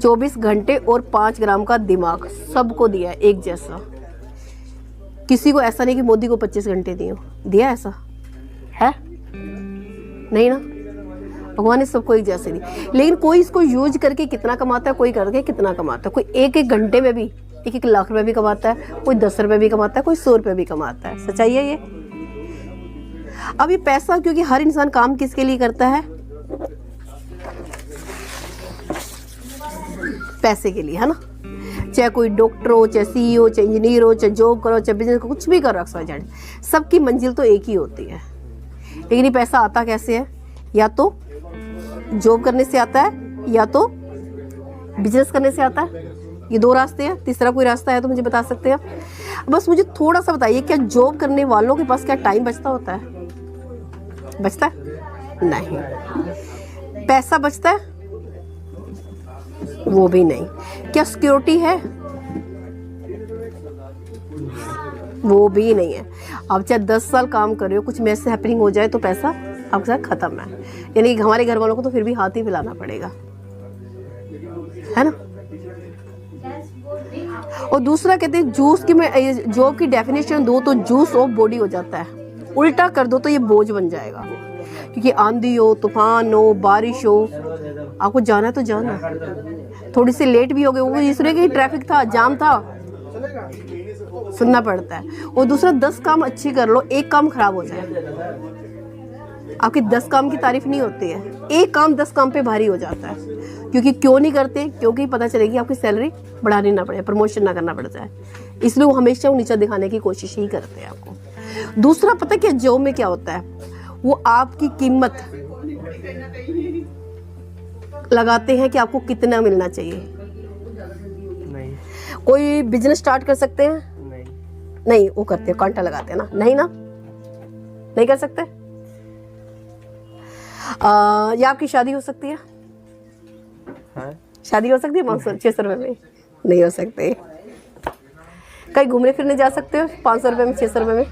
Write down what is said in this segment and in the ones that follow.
24 घंटे और 5 ग्राम का दिमाग सबको दिया है एक जैसा। किसी को ऐसा नहीं कि मोदी को 25 घंटे दिए, दिया ऐसा है नहीं ना, भगवान ने सबको एक जैसे दी। लेकिन कोई इसको यूज करके कितना कमाता है, कोई करके कितना कमाता है। कोई एक एक घंटे में भी 1-1 लाख रुपए भी कमाता है, कोई 10 रुपए भी कमाता है, कोई 100 रुपए भी कमाता है। सच्चाई है ये। अब ये पैसा, क्योंकि हर इंसान काम किसके लिए करता है, पैसे के लिए, है ना। चाहे कोई डॉक्टर हो, चाहे CEO हो, चाहे इंजीनियर हो, चाहे जॉब करो, चाहे बिजनेस करो, कुछ भी करो, XYZ, सबकी मंजिल तो एक ही होती है। लेकिन ये पैसा आता कैसे है, या तो जॉब करने से आता है या तो बिजनेस करने से आता है। ये 2 रास्ते हैं, तीसरा कोई रास्ता है तो मुझे बता सकते हैं। बस मुझे थोड़ा सा बताइए, क्या जॉब करने वालों के पास क्या टाइम बचता होता है, बचता है? नहीं। पैसा बचता है? वो भी नहीं। क्या सिक्योरिटी है? वो भी नहीं है। आप चाहे 10 साल काम कर रहे हो, कुछ में से हैपनिंग हो जाए तो पैसा आपके साथ खत्म है। यानी कि हमारे घर वालों को तो फिर भी हाथ ही फैलाना पड़ेगा, है ना। और दूसरा कहते हैं जूस की, मैं जॉब की डेफिनेशन दो तो जूस ऑफ बॉडी हो जाता है, उल्टा कर दो तो ये बोझ बन जाएगा। क्योंकि आंधी हो, तूफान हो, बारिश हो, आपको जाना है तो जाना। थोड़ी सी लेट भी हो गए, वो इसलिए कि ट्रैफिक था, जाम था, सुनना पड़ता है। और दूसरा 10 काम अच्छी कर लो, एक काम खराब हो जाए, आपके 10 काम की तारीफ नहीं होती है, एक काम 10 काम पे भारी हो जाता है। क्योंकि क्यों नहीं करते, क्योंकि पता चलेगी आपकी सैलरी बढ़ानी ना पड़े, प्रमोशन ना करना पड़ जाए, इसलिए वो हमेशा नीचा दिखाने की कोशिश ही करते हैं आपको। दूसरा पता क्या जॉब में क्या होता है, वो आपकी कीमत लगाते हैं कि आपको कितना मिलना चाहिए। नहीं। कोई बिजनेस स्टार्ट कर सकते हैं? नहीं। नहीं, वो करते हैं, कांटा लगाते हैं ना, नहीं ना, नहीं कर सकते। या आपकी शादी हो सकती है? शादी हो सकती है 500-600 रुपए में? नहीं हो सकते। कहीं घूमने फिरने जा सकते हो 500 रुपए में, 600 रुपए में?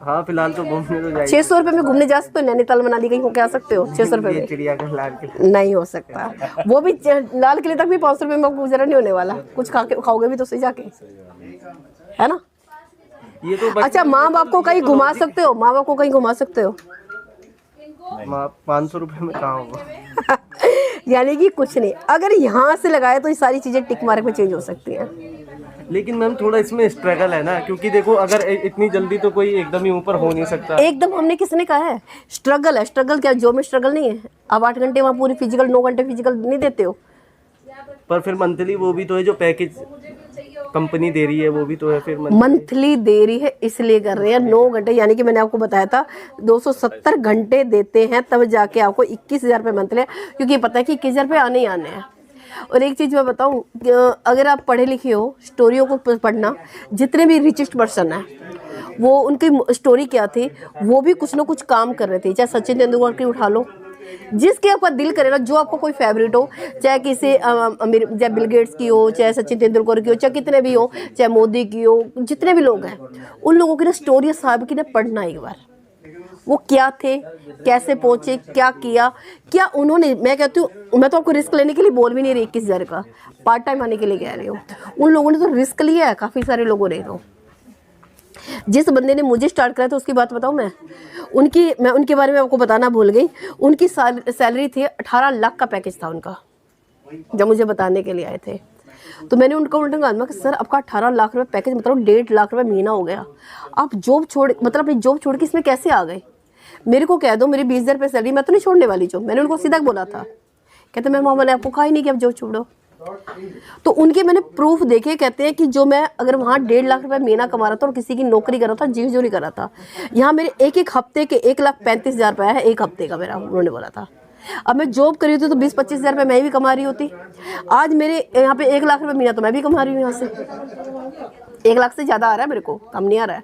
हाँ, फिलहाल तो घूमने तो जाएंगे। 600 रुपए में घूमने जा सकते हो, नैनीताल मनाली कहीं होके आ सकते हो 600 रुपए में? चिड़ियाघर, लाल किला नहीं हो सकता। वो भी लाल किले तक भी 500 रुपए में आपको गुजारा नहीं होने वाला, कुछ खाओगे भी तो सही जाके, है ना। ये तो अच्छा, माँ बाप को कहीं घुमा सकते हो, माँ बाप को कहीं घुमा सकते हो? 500 रुपए में कहाँ होगा। यानी कि कुछ नहीं। अगर यहाँ से लगाए तो ये सारी चीजें टिक मार्क में चेंज हो सकती हैं। लेकिन मैम थोड़ा इसमें स्ट्रगल है ना, क्योंकि देखो अगर इतनी जल्दी तो कोई एकदम ही ऊपर हो नहीं सकता। एकदम हमने किसने कहा है स्ट्रगल है? स्ट्रगल क्या जॉब में स्ट्रगल नहीं है? आप 8 घंटे वहाँ पूरी फिजिकल, 9 घंटे फिजिकल नहीं देते हो? पर फिर मंथली वो भी तो है, जो पैकेज कंपनी दे रही है वो भी तो है। फिर मंथली दे रही है इसलिए कर रहे हैं 9 घंटे, यानी कि मैंने आपको बताया था 270 घंटे देते हैं तब जाके आपको 21,000 रुपये मंथली, क्योंकि पता है कि 21,000 रुपये आने ही आने हैं। और एक चीज़ मैं बताऊं, अगर आप पढ़े लिखे हो, स्टोरियों को पढ़ना, जितने भी रिचेस्ट पर्सन है वो उनकी स्टोरी क्या थी, वो भी कुछ ना कुछ काम कर रहे थे। चाहे सचिन तेंदुलकर की उठा लो, जिसके आपका दिल करे ना, जो आपको कोई फेवरेट हो, चाहे किसी अमीर, चाहे बिल गेट्स की हो, चाहे सचिन तेंदुलकर की हो, चाहे कितने भी हो, चाहे मोदी की हो, जितने भी लोग हैं, उन लोगों की ना स्टोरी साहब की ना पढ़ना एक बार। वो क्या थे, कैसे पहुंचे, क्या किया, क्या उन्होंने। मैं कहती हूँ, मैं तो आपको रिस्क लेने के लिए बोल भी नहीं रही 21,000 का, पार्ट टाइम आने के लिए कह रही हूँ। उन लोगों ने तो रिस्क लिया है, काफ़ी सारे लोगों ने। तो जिस बंदे ने मुझे स्टार्ट कराया था उसकी बात बताऊँ मैं उनके बारे में आपको बताना भूल गई। उनकी सैलरी थी 18 लाख का पैकेज था उनका, जब मुझे बताने के लिए आए थे। तो मैंने उनका उल्टा कहा कि सर आपका 18 लाख रुपए पैकेज, मतलब 1.5 लाख रुपए महीना हो गया, आप जॉब छोड़, मतलब अपनी जॉब छोड़ के इसमें कैसे आ गए? मेरे को कह दो, मेरी 20,000 रुपये सैलरी, मैं तो नहीं छोड़ने वाली जॉब। मैंने उनको सीधा बोला था। कहते मैम मैंने आपको कहा ही नहीं कि आप जॉब छोड़ो। तो उनके मैंने प्रूफ देखे। कहते हैं कि जो मैं अगर वहाँ 1.5 लाख रुपए महीना कमा रहा था और किसी की नौकरी कर रहा था, जीव जोरी कर रहा था, यहाँ मेरे एक हफ्ते के 1,35,000 रुपया है, एक हफ्ते का मेरा, उन्होंने बोला था। अब मैं जॉब करी होती तो 20-25,000 रुपये मैं भी कमा रही होती। आज मेरे यहाँ पे 1 लाख रुपये महीना तो मैं भी कमा रही हूँ। यहाँ से 1 लाख से ज़्यादा आ रहा है, मेरे को कम नहीं आ रहा है।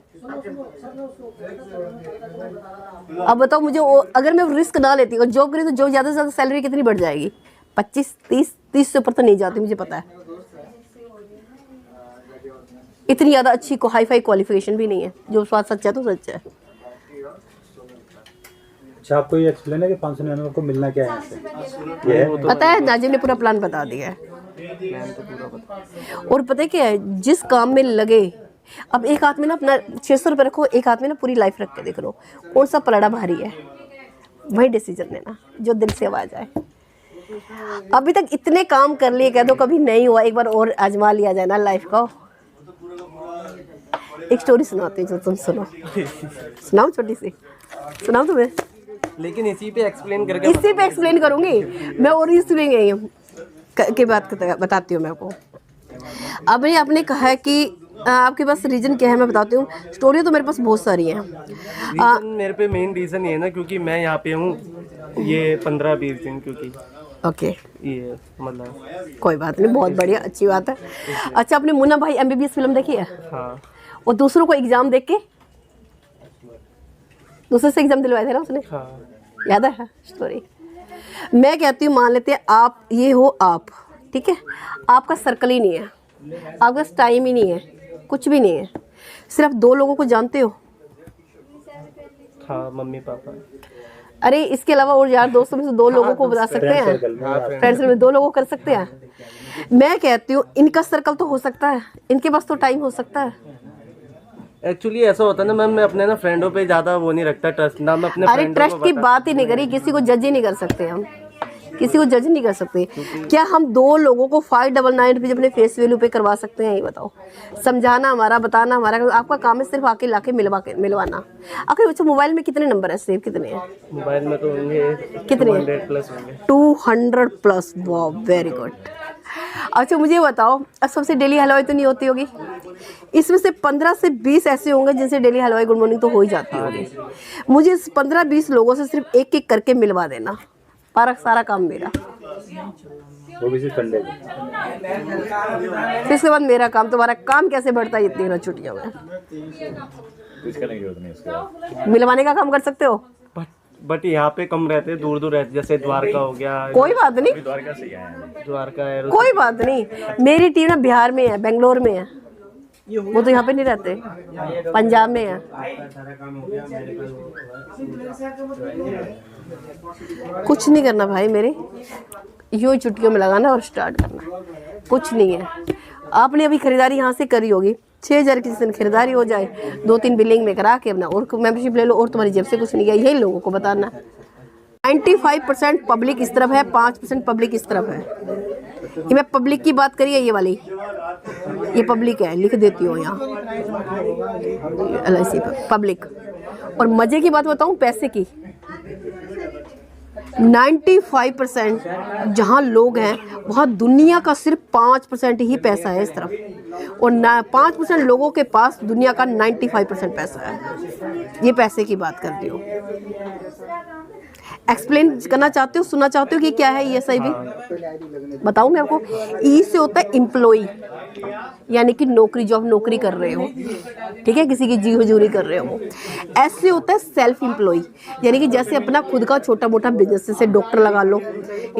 अब बताओ मुझे, अगर मैं रिस्क ना लेती और जॉब करी तो जॉब ज़्यादा से ज़्यादा सैलरी कितनी बढ़ जाएगी? 25-30 से ऊपर तो नहीं जाती, मुझे पता है। इतनी ज़्यादा अच्छी हाई फाई क्वालिफिकेशन भी नहीं है। जो स्वाद सच है तो सच है। अच्छा, आपको ये एक्सप्लेन है कि 599 को मिलना क्या है यहाँ से? ये है पता है, नाजिम ने पूरा प्लान बता दिया है। और पता है क्या है, जिस काम में लगे, अब एक हाथ में ना अपना 600 रुपये रखो, एक हाथ में ना पूरी लाइफ रख के देख लो कौन सा पलड़ा भारी है, वही डिसीजन लेना जो दिल से आवाज आए। अभी तक इतने काम कर लिए, कह दो कभी नहीं हुआ, एक बार और आजमा लिया जाए ना लाइफ का। एक स्टोरी सुनाती हूँ जो तुम सुनो। सुनाऊं? छोटी सी सुनाऊं तुम्हें? लेकिन इसी पे एक्सप्लेन करके इसी पे एक्सप्लेन करूंगी मैं, और इसी के बात बताती हूँ मैं आपको। अभी आपने कहा है कि आपके पास रीजन क्या है, मैं बताती हूँ। स्टोरी तो मेरे पास बहुत सारी हैं। रीजन मेरे पे मेन रीजन ये है ना, क्योंकि मैं यहाँ पे हूँ ये 15-20 दिन, क्योंकि ओके ये मतलब कोई बात नहीं, बहुत बढ़िया, अच्छी बात है। अच्छा, आपने मुन्ना भाई MBBS फिल्म देखी है? हाँ। और दूसरों को एग्जाम देख के दूसरे से एग्जाम दिलवाए थे ना उसने? हाँ। याद है स्टोरी? मैं कहती हूँ, मान लेते हैं आप ये हो, आप ठीक है, आपका सर्कल ही नहीं है, आपके पास टाइम ही नहीं है, कुछ भी नहीं है, सिर्फ 2 लोगों को जानते हो। हाँ, मम्मी पापा। अरे इसके अलावा और यार दोस्तों में से 2 लोगों को बता सकते हैं, फ्रेंड्स में 2 लोगों को कर सकते हैं। मैं कहती हूँ इनका सर्कल तो हो सकता है, इनके पास तो टाइम हो सकता है। एक्चुअली ऐसा होता है ना मैम, मैं अपने ना फ्रेंडों पे ज्यादा वो नहीं रखता ट्रस्ट ना, मैं अपने अरे फ्रेंडों ट्रस्ट को की बता- बात ही नहीं करी, किसी को जज ही नहीं कर सकते हम, किसी को जज नहीं कर सकते। क्या हम 2 लोगों को 599 रुपीज अपने फेस वैल्यू पे करवा सकते हैं? ये बताओ। समझाना हमारा, बताना हमारा, आपका काम है सिर्फ आके लाके मिलवाना। आखिर बच्चों, मोबाइल में कितने नंबर है सेव? कितने हैं मोबाइल में तो होंगे कितने? 200+ होंगे। 200+। वाह, वेरी गुड। अच्छा मुझे बताओ, अब सबसे डेली हलवाई तो नहीं होती होगी, इसमें से 15 से 20 ऐसे होंगे जिनसे डेली हलवाई गुड मॉर्निंग तो हो ही जाती होगी। मुझे इस 15-20 लोगों से सिर्फ एक एक करके मिलवा देना, सारा काम मेरा। वो भी सिर्फ संडे को। फिर इसके बाद मेरा काम, तुम्हारा काम कैसे बढ़ता है इतनी ना छुट्टियों में? कुछ करने की जरूरत नहीं उसके बाद। मिलवाने का काम कर सकते हो। बट यहाँ पे कम रहते हैं, दूर दूर रहते, जैसे द्वारका हो गया। कोई बात नहीं, द्वारका से आए द्वारका है। कोई बात नहीं। मेरी टीम ना बिहार में है, बेंगलोर में है, वो तो यहाँ पे नहीं रहते, पंजाब में है। कुछ नहीं करना भाई मेरे, यूं ही छुट्टियों में लगाना और स्टार्ट करना, कुछ नहीं है। आपने अभी खरीदारी यहाँ से करी होगी, 6000 की जिस खरीदारी हो जाए, 2-3 बिलिंग में करा के अपना और मेंबरशिप ले लो, और तुम्हारी जेब से कुछ नहीं गया, यही लोगों को बताना। 95% पब्लिक इस तरफ है, 5% पब्लिक इस तरफ है। ये मैं पब्लिक की बात करी है, ये वाली ये पब्लिक है, लिख देती हूँ यहाँ LIC पब्लिक। और मजे की बात बताऊँ, पैसे की, 95% जहाँ लोग हैं वहाँ दुनिया का सिर्फ 5% ही पैसा है इस तरफ, और 5% लोगों के पास दुनिया का 95% पैसा है। ये पैसे की बात करती हूँ। एक्सप्लेन करना चाहते हो, सुनना चाहते हो कि क्या है ये? सही भी बताऊं मैं आपको। ई से होता है एम्प्लॉई, यानी कि नौकरी, जो आप नौकरी कर रहे हो, ठीक है, किसी की जी हजूरी कर रहे हो। एस से होता है सेल्फ एम्प्लॉय, यानी कि जैसे अपना खुद का छोटा मोटा बिजनेस, जैसे डॉक्टर लगा लो,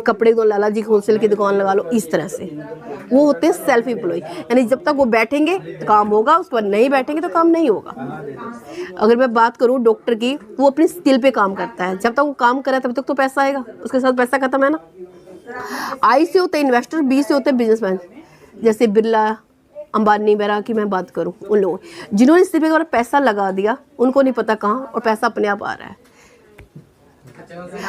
कपड़े को लाला जी होलसेल की दुकान लगा लो, इस तरह से वो होते हैं सेल्फ एम्प्लॉय। यानी जब तक वो बैठेंगे तो काम होगा, उसके बाद नहीं बैठेंगे तो काम नहीं होगा। अगर मैं बात करूँ डॉक्टर की, वो अपनी स्किल पे काम करता है, जब तक वो काम करे तब तक तो पैसा आएगा, उसके साथ पैसा खत्म है ना। आई से होते हैं इन्वेस्टर, बी से होते हैं बिजनेसमैन, जैसे बिरला, अंबानी वगैरह की मैं बात करूं, उन लोगों जिन्होंने इस पे पैसा लगा दिया, उनको नहीं पता कहाँ, और पैसा अपने आप आ रहा है।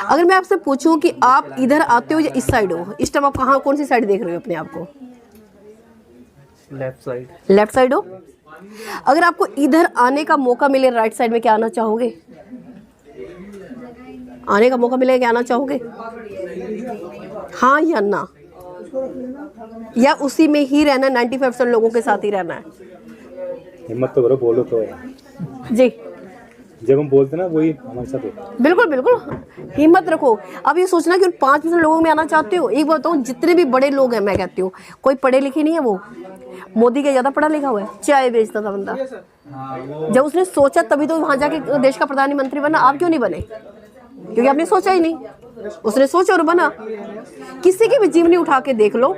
अगर मैं आपसे पूछूं कि आप इधर आते हो या इस साइड हो, इस टाइम आप कहाँ, कौन सी साइड देख रहे हो अपने आप को? Left side. लेफ्ट साइड हो। अगर आपको इधर आने का मौका मिले, राइट साइड में, क्या आना चाहोगे? आने का मौका मिलेगा, क्या आना चाहोगे? हाँ या ना? या उसी में ही रहना, 95% लोगों के साथ ही रहना है? हिम्मत तो करो, बोलो तो जी। जब हम बोलते ना वही हमारे साथ होता है। बिल्कुल बिल्कुल, हिम्मत रखो। अब ये सोचना कि उन 5% लोगों में आना चाहते हो। एक बात बताऊँ, जितने भी बड़े लोग हैं, मैं कहती हूँ कोई पढ़े लिखे नहीं है। वो मोदी के ज़्यादा पढ़ा लिखा हुआ है, चाय बेचता था बंदा। जब उसने सोचा तभी तो वहाँ जाके देश का प्रधानमंत्री बना। आप क्यों नहीं बने? क्योंकि आपने सोचा ही नहीं, उसने सोचा और बना। किसी की भी जीवनी उठा के देख लो,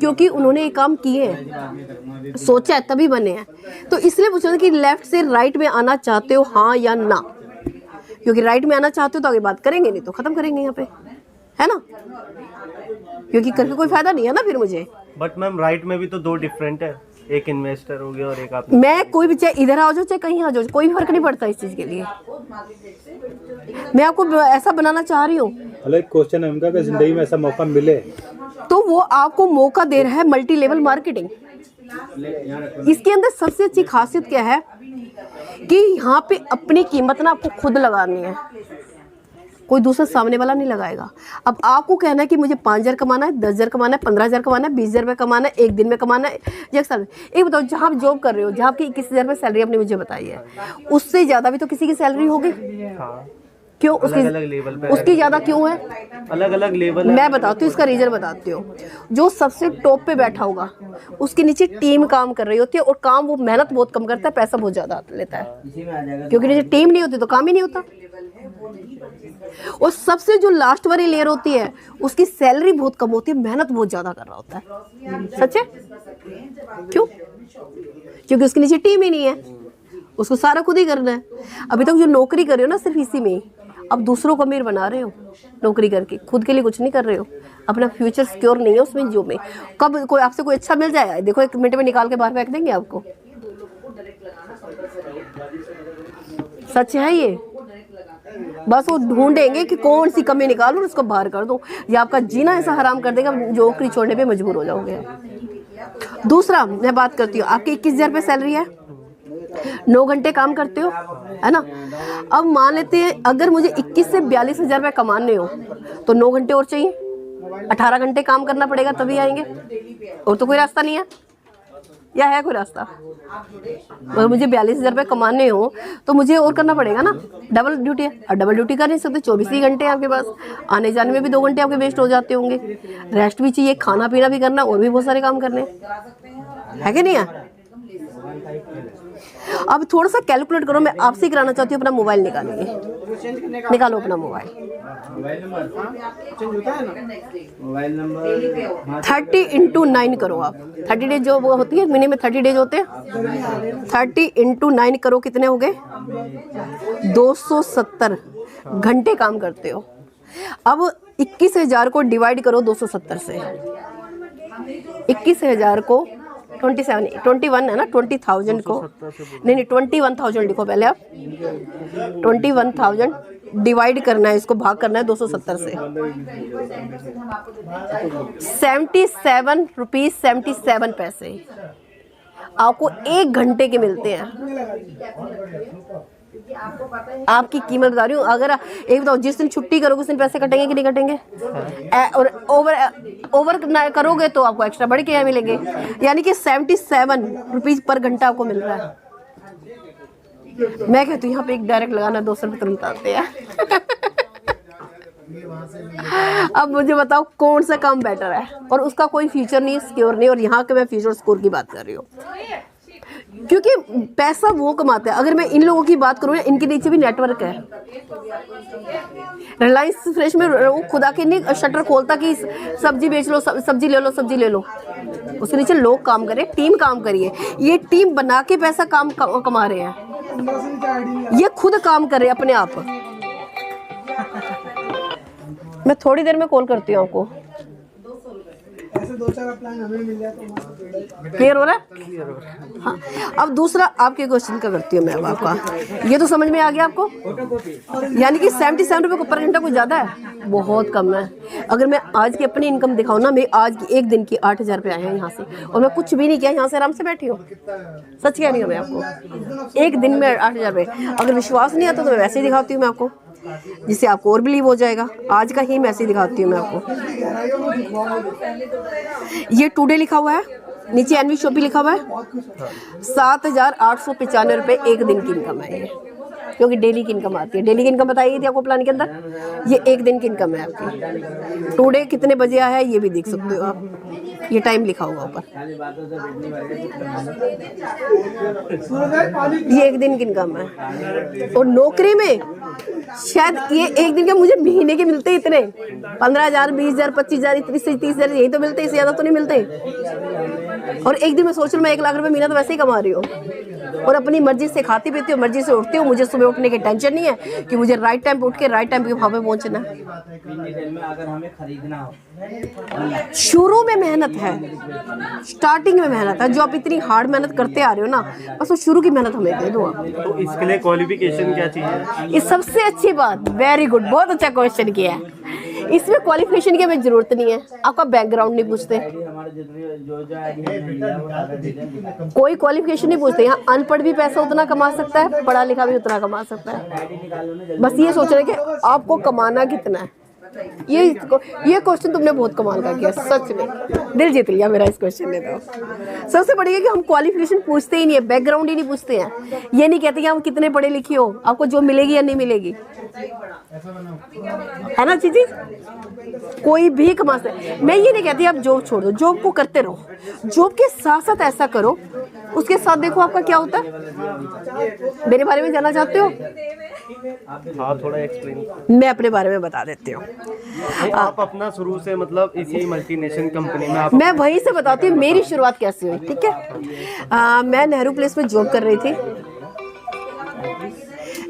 क्योंकि उन्होंने ये काम किए हैं, सोचा है तभी बने हैं। तो इसलिए पूछा कि लेफ्ट से राइट में आना चाहते हो, हाँ या ना? क्योंकि राइट में आना चाहते हो तो आगे बात करेंगे, नहीं तो खत्म करेंगे यहाँ पे, है ना, क्योंकि करके कोई फायदा नहीं है ना फिर मुझे। बट मैम राइट में भी तो दो डिफरेंट है, एक इन्वेस्टर हो गया और एक आप। मैं कोई भी, चाहे इधर आ जाओ चाहे कहीं आ जाओ, कोई फर्क नहीं पड़ता इस चीज के लिए। मैं आपको ऐसा बनाना चाह रही हूँ। एक क्वेश्चन है उनका कि जिंदगी में ऐसा मौका मिले तो वो आपको मौका दे रहा है मल्टी लेवल मार्केटिंग। इसके अंदर सबसे अच्छी खासियत क्या है कि यहाँ पे अपनी कीमत ना आपको खुद लगानी है, कोई दूसरा सामने वाला नहीं लगाएगा। अब आपको कहना है कि मुझे 5,000 कमाना है, 10,000 कमाना है, 15,000 कमाना है, 20,000 रुपये कमाना है, एक दिन में कमाना है, एक साल में। एक बताओ, जहाँ आप जॉब कर रहे हो, जहाँ आपकी 21,000 रुपये सैलरी आपने मुझे बताई है, उससे ज़्यादा भी तो किसी की सैलरी होगी। हाँ। क्यों उसकी अलग लेवल पे उसकी ज़्यादा क्यों है? अलग अलग लेवल है। मैं बताती हूँ इसका रीजन बताती हूँ। जो सबसे टॉप पे बैठा होगा उसके नीचे टीम काम कर रही होती है, और काम वो मेहनत बहुत कम करता है, पैसा बहुत ज़्यादा लेता है, क्योंकि नीचे टीम नहीं होती तो काम ही नहीं होता। और सबसे जो लास्ट वाली लेयर होती है उसकी सैलरी बहुत कम होती है, मेहनत बहुत ज़्यादा कर रहा होता है। सच है? क्यों? क्योंकि उसके नीचे टीम ही नहीं है, उसको सारा खुद ही करना है। अभी तक जो नौकरी कर रहे हो ना सिर्फ इसी में ही, अब दूसरों को अमीर बना रहे हो नौकरी करके, खुद के लिए कुछ नहीं कर रहे हो। अपना फ्यूचर सिक्योर नहीं है उसमें जो में। कब कोई आपसे कोई अच्छा मिल जाए, देखो 1 मिनट में निकाल के बाहर फेंक देंगे आपको। सच है ये। बस वो ढूंढेंगे कि कौन सी कमी निकालूं और उसको बाहर कर दूं, या आपका जीना ऐसा हराम कर देगा नौकरी छोड़ने पे मजबूर हो जाओगे। दूसरा मैं बात करती हूँ, आपकी 21,000 रुपये सैलरी है, 9 घंटे काम करते हो, है ना। अब मान लेते हैं अगर मुझे 21 से 42,000 रुपये कमाने हो तो 9 घंटे और चाहिए, 18 घंटे काम करना पड़ेगा तभी आएंगे। और तो कोई रास्ता नहीं है, या है कोई रास्ता? अगर मुझे 42,000 रुपये कमाने हो तो मुझे और करना पड़ेगा ना, डबल ड्यूटी है। और डबल ड्यूटी कर नहीं सकते, 24 ही घंटे आपके पास, आने जाने में भी 2 घंटे आपके वेस्ट हो जाते होंगे, रेस्ट भी चाहिए, खाना पीना भी करना, और भी बहुत सारे काम करने है कि नहीं है। अब थोड़ा सा कैलकुलेट करो, मैं आपसे ही कराना चाहती हूँ, अपना मोबाइल निकालिए, निकालो अपना मोबाइल। 30 × 9 करो आप। 30 डेज जो वो होती है, महीने में 30 डेज होते हैं, 30 × 9 करो, कितने हो गए? 270 घंटे काम करते हो। अब 21,000 को डिवाइड करो 270 से। 21,000 को 21 है ना, 20,000 को नहीं 21,000 लिखो पहले आप। 21,000 डिवाइड करना है, इसको भाग करना है 270 से। 77 रुपीज 77 पैसे आपको 1 घंटे के मिलते हैं। आपकी कीमत बता रही हूँ। अगर एक बताओ, जिस दिन छुट्टी करोगे उस दिन पैसे कटेंगे कि नहीं कटेंगे? और ओवर करोगे तो आपको एक्स्ट्रा बढ़ के मिलेंगे, यानी कि 77 रुपीज पर घंटा आपको मिल रहा है। मैं कहती हूँ यहाँ पे एक डायरेक्ट लगाना, 200 रुपये तुरंत आते हैं। अब मुझे बताओ कौन सा काम बेटर है, और उसका कोई फ्यूचर नहीं, सिक्योर नहीं। और यहाँ के मैं फ्यूचर स्कोर की बात कर रही हूँ, क्योंकि पैसा वो कमाते हैं। अगर मैं इन लोगों की बात करूँ, इनके नीचे भी नेटवर्क है। रिलायंस फ्रेश में वो खुदा के नहीं शटर खोलता कि सब्जी बेच लो, सब्जी ले लो, सब्जी ले लो। उसके नीचे लोग काम करें, टीम काम करिए। ये टीम बना के पैसा कमा रहे हैं, ये खुद काम कर रहे हैं अपने आप। मैं थोड़ी देर में कॉल करती हूँ आपको। क्लियर हो रहा है? हाँ। अब दूसरा आपके क्वेश्चन का करती हूँ मैं अब आपका, ये तो समझ में आ गया आपको, यानी कि 77 रुपये पर घंटा कोई ज़्यादा है? बहुत कम है। अगर मैं आज की अपनी इनकम दिखाऊँ ना, मैं आज की एक दिन की 8,000 रुपये आए हैं यहाँ से, और मैं कुछ भी नहीं किया, यहाँ से आराम से बैठी हूँ। सच कह रही हूँ मैं आपको, एक दिन में 8,000 रुपये। अगर विश्वास नहीं आता तो मैं वैसे ही दिखाती हूँ मैं आपको, जिससे आपको और बिलीव हो जाएगा। आज का ही मैसेज दिखाती हूँ मैं आपको। ये टुडे लिखा हुआ है, नीचे एनवी शॉपी लिखा हुआ है। 7,895 रुपये एक दिन की इनकम है ये, क्योंकि डेली की इनकम आती है। डेली की इनकम बताइए थी आपको प्लान के अंदर, ये एक दिन की इनकम है आपकी। टुडे कितने बजे आया है ये भी देख सकते हो आप, ये टाइम लिखा होगा ऊपर। ये एक दिन की इनकम है। और नौकरी में शायद ये एक दिन के मुझे महीने के मिलते इतने 15,000, 20,000, 25,000, 30,000, यही तो मिलते, इससे ज़्यादा तो नहीं मिलते। और एक दिन मैं सोच रही हूँ मैं 1 लाख रुपए महीना तो वैसे ही कमा रही हूँ और अपनी मर्जी से खाती पीती हूँ, मर्जी से उठती हूँ। मुझे सुबह उठने की टेंशन नहीं है कि मुझे राइट टाइम पे उठ के राइट टाइम पे वहाँ पे पहुँचना है। शुरू में मेहनत है, स्टार्टिंग में मेहनत है, जो आप इतनी हार्ड मेहनत करते आ रहे हो ना, बस वो शुरू की मेहनत हमें दे दो आप। तो इसके लिए क्वालिफिकेशन क्या चाहिए? ये सबसे अच्छी बात, वेरी गुड, बहुत अच्छा क्वेश्चन किया है। इसमें क्वालिफिकेशन की हमें जरूरत नहीं है, आपका बैकग्राउंड नहीं पूछते, कोई क्वालिफिकेशन नहीं पूछते। यहाँ अनपढ़ भी पैसा उतना कमा सकता है, पढ़ा लिखा भी उतना कमा सकता है। बस ये सोच रहे कि आपको कमाना कितना है। ये क्वेश्चन तुमने बहुत कमाल का किया, सच में दिल जीत लिया मेरा इस क्वेश्चन ने। तो सबसे बड़ी है कि हम क्वालिफिकेशन पूछते ही नहीं है, बैकग्राउंड ही नहीं पूछते हैं। ये नहीं कहते कि हम कितने पढ़े लिखे हो, आपको जो मिलेगी या नहीं मिलेगी, है ना चीज़। कोई भी कमा सकते। मैं ये नहीं कहती आप जॉब छोड़ दो, जॉब को करते रहो, जॉब के साथ साथ ऐसा करो, उसके साथ देखो आपका क्या होता है। मेरे बारे में जानना चाहते हो? हाँ, थोड़ा एक्सप्लेन। मैं अपने बारे में बता देती हूँ। आप अपना शुरू से मतलब इसी मल्टीनेशनल कंपनी में आप मैं वहीं से बताती हूँ मेरी शुरुआत कैसे हुई, ठीक है। मैं नेहरू प्लेस में जॉब कर रही थी,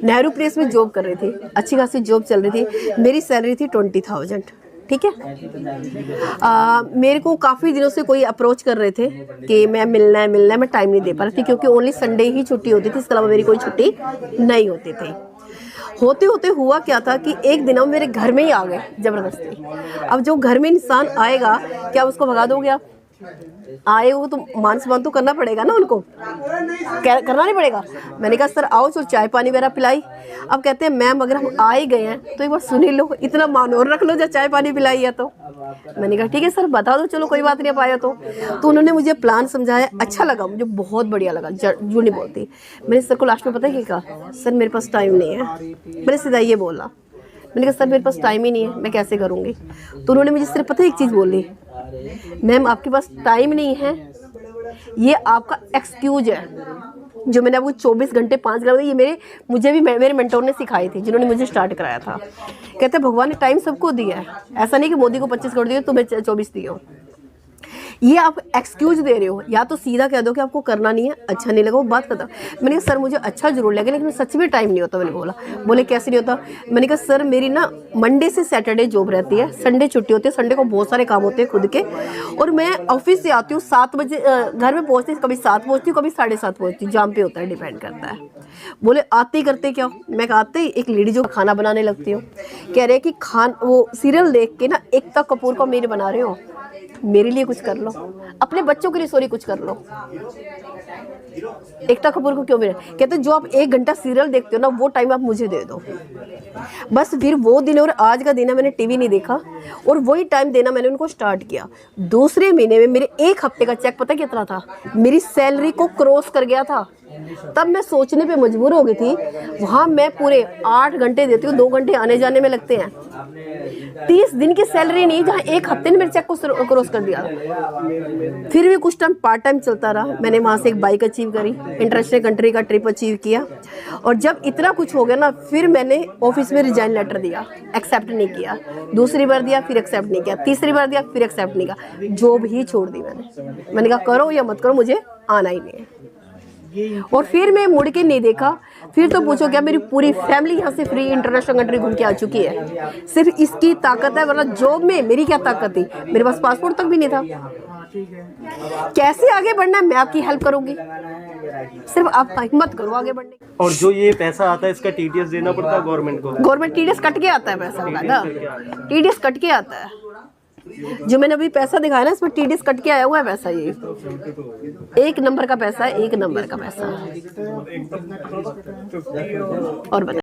नेहरू प्लेस में जॉब कर रही थी, अच्छी खासी जॉब चल रही थी। मेरी सैलरी थी 20,000, ठीक है। मेरे को काफ़ी दिनों से कोई अप्रोच कर रहे थे कि मैं मिलना है, मैं टाइम नहीं दे पा रही थी क्योंकि ओनली संडे ही छुट्टी होती थी, इसके अलावा मेरी कोई छुट्टी नहीं होती थी। होते होते हुआ क्या था कि एक दिन वो मेरे घर में ही आ गए ज़बरदस्ती। अब जो घर में इंसान आएगा, क्या उसको भगा दोगे आप? आए हो तो मान सम्मान तो करना पड़ेगा ना उनको, करना नहीं पड़ेगा। मैंने कहा सर आओ, तो चाय पानी वगैरह पिलाई। अब कहते हैं मैम अगर हम आ ही गए हैं तो एक बार सुन ही लो, इतना मान और रख लो जब चाय पानी पिलाई है तो। मैंने कहा ठीक है सर बता दो, चलो कोई बात नहीं, आप आया तो उन्होंने मुझे प्लान समझाया, अच्छा लगा मुझे, बहुत बढ़िया लगा, झूठ नहीं बोलती। मैंने सर को लास्ट में पता है क्या कहा? सर मेरे पास टाइम नहीं है। मैंने सीधा ये बोला, मैंने कहा सर मेरे पास टाइम ही नहीं है, मैं कैसे करूँगी? तो उन्होंने मुझे सिर्फ पता है एक चीज़ बोली, मैम आपके पास टाइम नहीं है, ये आपका एक्सक्यूज है। जो मैंने आपको 24 घंटे 5 घंटे ये मुझे भी मेरे मेंटोर ने सिखाई थी, जिन्होंने मुझे स्टार्ट कराया था। कहते भगवान ने टाइम सबको दिया है, ऐसा नहीं कि मोदी को 25 करोड़ दिए तुम्हें 24 दिए हो। ये आप एक्सक्यूज दे रहे हो, या तो सीधा कह दो कि आपको करना नहीं है, अच्छा नहीं लगा, वो बात खत्म। मैंने कहा सर मुझे अच्छा जरूर लगे लेकिन सच में टाइम नहीं होता। मैंने बोला, बोले कैसे नहीं होता? मैंने कहा सर मेरी ना मंडे से सैटरडे जॉब रहती है, संडे छुट्टी होती है, संडे को बहुत सारे काम होते हैं खुद के, और मैं ऑफिस से आती हूँ 7 बजे, घर में पहुँचती कभी 7 पहुँचती हूँ, कभी 7:30 पहुँचती हूँ, जाम पे होता है, डिपेंड करता है। बोले आते ही करते क्या? मैं आते ही एक लेडी जो खाना बनाने लगती हूँ, कह रहे कि वो सीरियल देख के ना एकता कपूर को मेरे बना रहे हो, मेरे लिए कुछ कर लो, अपने बच्चों के लिए सॉरी कुछ कर लो। एकता कपूर को क्यों मेरे? कहते जो आप 1 घंटा सीरियल देखते हो ना, वो टाइम आप मुझे दे दो। बस फिर वो दिन और आज का दिन है, मैंने टीवी नहीं देखा और वही टाइम देना मैंने उनको स्टार्ट किया। दूसरे महीने में मेरे 1 हफ्ते का चेक पता कितना था? मेरी सैलरी को क्रॉस कर गया था। तब मैं सोचने पे मजबूर हो गई थी, वहाँ मैं पूरे 8 घंटे देती हूँ, 2 घंटे आने जाने में लगते हैं। 30 दिन की सैलरी नहीं, जहाँ 1 हफ्ते ने मेरे चेक को क्रॉस कर दिया। फिर भी कुछ टाइम पार्ट टाइम चलता रहा, मैंने वहाँ से एक बाइक अचीव करी, इंटरनेशनल कंट्री का ट्रिप अचीव किया, और जब इतना कुछ हो गया ना, फिर मैंने ऑफिस में रिजाइन लेटर दिया, एक्सेप्ट नहीं किया, दूसरी बार दिया फिर एक्सेप्ट नहीं किया, तीसरी बार दिया फिर एक्सेप्ट नहीं किया, जॉब ही छोड़ दी मैंने कहा करो या मत करो, मुझे आना ही नहीं है। और फिर मैं मुड़ के नहीं देखा। फिर तो पूछो क्या, मेरी पूरी फैमिली यहाँ से फ्री इंटरनेशनल कंट्री घूम के आ चुकी है। सिर्फ इसकी ताकत है, वरना जॉब में मेरी क्या ताकत थी? मेरे पास पासपोर्ट तक भी नहीं था। कैसे आगे बढ़ना है मैं आपकी हेल्प करूंगी, सिर्फ आप हिम्मत करो आगे बढ़ने की। और जो ये पैसा आता है इसका टीडीएस देना पड़ता है गवर्नमेंट को? गवर्नमेंट टीडीएस कट के आता है पैसा ना, टीडीएस कट के आता है। जो मैंने अभी पैसा दिखाया ना, इसमें टीडीएस कट के आया हुआ है पैसा। ये 1 नंबर का पैसा है, 1 नंबर का पैसा। और बता